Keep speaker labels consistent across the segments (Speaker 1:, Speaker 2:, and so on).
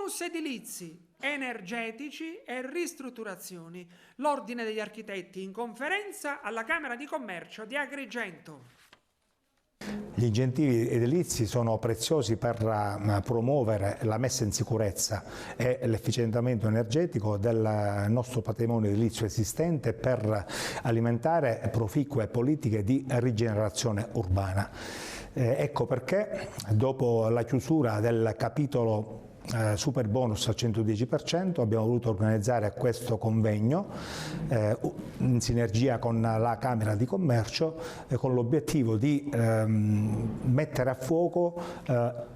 Speaker 1: Bonus edilizi, energetici e ristrutturazioni. L'Ordine degli Architetti in conferenza alla Camera di Commercio di Agrigento.
Speaker 2: Gli incentivi edilizi sono preziosi per promuovere la messa in sicurezza e l'efficientamento energetico del nostro patrimonio edilizio esistente per alimentare proficue politiche di rigenerazione urbana. Ecco perché dopo la chiusura del capitolo super bonus al 110% abbiamo voluto organizzare questo convegno in sinergia con la Camera di Commercio con l'obiettivo di mettere a fuoco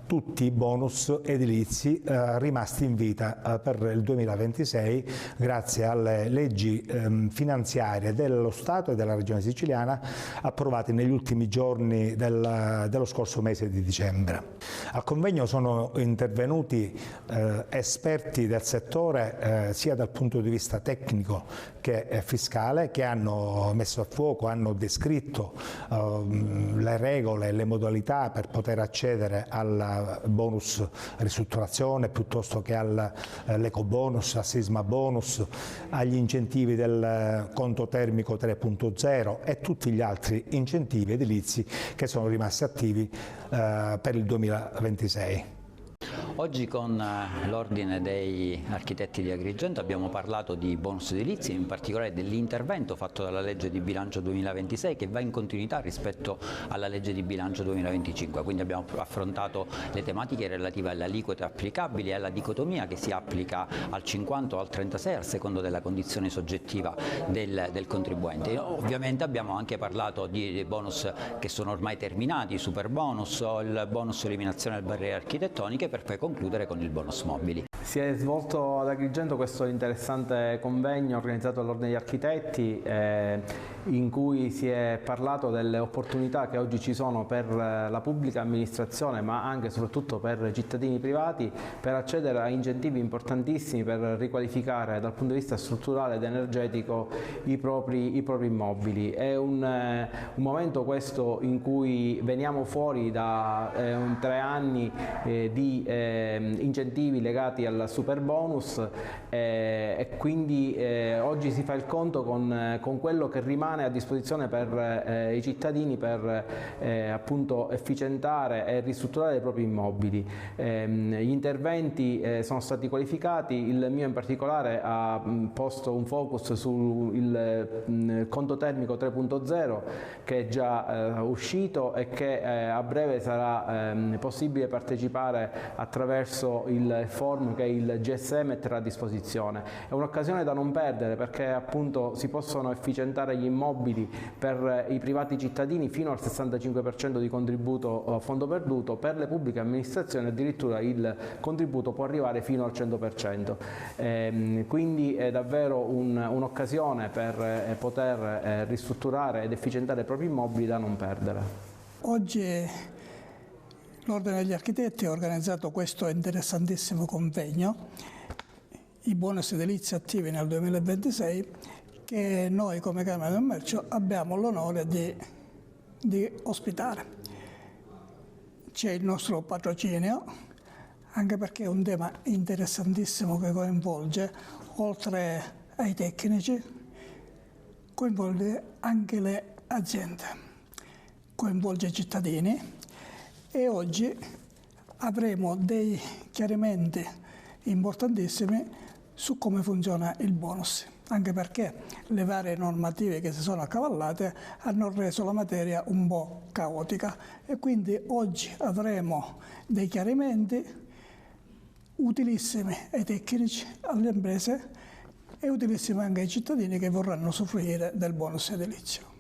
Speaker 2: tutti i bonus edilizi rimasti in vita per il 2026 grazie alle leggi finanziarie dello Stato e della Regione Siciliana approvate negli ultimi giorni dello scorso mese di dicembre. Al convegno sono intervenuti esperti del settore sia dal punto di vista tecnico che fiscale, che hanno messo a fuoco, hanno descritto le regole e le modalità per poter accedere al bonus ristrutturazione piuttosto che all'eco bonus, al sisma bonus, agli incentivi del conto termico 3.0 e tutti gli altri incentivi edilizi che sono rimasti attivi per il 2026.
Speaker 3: Oggi con l'Ordine degli Architetti di Agrigento abbiamo parlato di bonus edilizi, in particolare dell'intervento fatto dalla legge di bilancio 2026 che va in continuità rispetto alla legge di bilancio 2025, quindi abbiamo affrontato le tematiche relative alle aliquote applicabili e alla dicotomia che si applica al 50 o al 36 a secondo della condizione soggettiva del contribuente. Ovviamente abbiamo anche parlato di bonus che sono ormai terminati, i super bonus o il bonus eliminazione delle barriere architettoniche, per poi concludere con il bonus mobili.
Speaker 4: Si è svolto ad Agrigento questo interessante convegno organizzato dall'Ordine degli Architetti in cui si è parlato delle opportunità che oggi ci sono per la pubblica amministrazione ma anche e soprattutto per i cittadini privati per accedere a incentivi importantissimi per riqualificare dal punto di vista strutturale ed energetico i propri immobili. È un momento questo in cui veniamo fuori da 3 anni di incentivi legati al super bonus e quindi oggi si fa il conto con quello che rimane a disposizione per i cittadini per appunto efficientare e ristrutturare i propri immobili. Gli interventi sono stati qualificati, il mio in particolare ha posto un focus sul conto termico 3.0 che è già uscito e che a breve sarà possibile partecipare attraverso il form che il GSE metterà a disposizione. È un'occasione da non perdere perché appunto si possono efficientare gli immobili per i privati cittadini fino al 65% di contributo a fondo perduto, per le pubbliche amministrazioni addirittura il contributo può arrivare fino al 100%. Quindi è davvero un'occasione per poter ristrutturare ed efficientare i propri immobili da non perdere.
Speaker 5: Oggi l'Ordine degli Architetti ha organizzato questo interessantissimo convegno, i bonus edilizi attivi nel 2026, che noi come Camera di Commercio abbiamo l'onore di ospitare. C'è il nostro patrocinio, anche perché è un tema interessantissimo che coinvolge, oltre ai tecnici, coinvolge anche le aziende, coinvolge i cittadini. E oggi avremo dei chiarimenti importantissimi su come funziona il bonus, anche perché le varie normative che si sono accavallate hanno reso la materia un po' caotica e quindi oggi avremo dei chiarimenti utilissimi ai tecnici, alle imprese e utilissimi anche ai cittadini che vorranno usufruire del bonus edilizio.